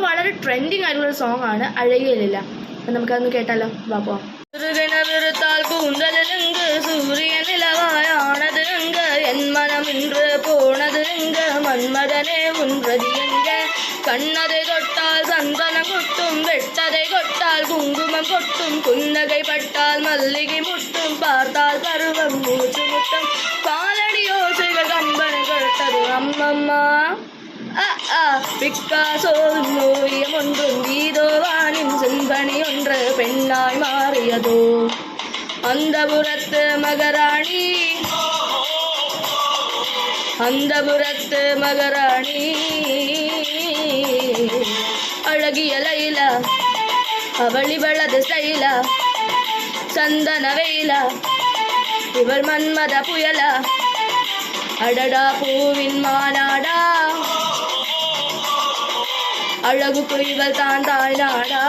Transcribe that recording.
വളരെ ട്രെൻഡിങ് ആയിട്ടുള്ള സോങ് ആണ് അഴകിയലില്ല. അപ്പം നമുക്കതൊന്ന് കേട്ടാലോ. വാപ്പോ விருத்தால் கூந்தல் எங்கு சூரிய நிலவாயானது எங்க என் மனம் இன்று போனது எங்க மன்மதனே உன்றது எங்க கண்ணதை தொட்டால் சந்தனம் கொட்டும் வெட்டதை கொட்டால் குங்குமம் கொட்டும் புன்னகை பட்டால் மல்லிகை முட்டும் பார்த்தால் பருவம் மூச்சு முட்டும் காலடி யோசைகள் கம்பனை கேட்டது அம்மம்மா பிக்காசோ ஓவியம் ஒன்றும் கீதோவானின் சிம்பனி ஒன்று பெண்ணாய் மாறியதோ அந்த புறத்து மகராணி அந்த புறத்து மகராணி அழகிய லைலா அவளி வளது ஸ்டைலா சந்தன வெயிலா இவள் மன்மத புயலா அடடா பூவின் மாநாடா அழகு குயில்கள் தான் தாய் நாடா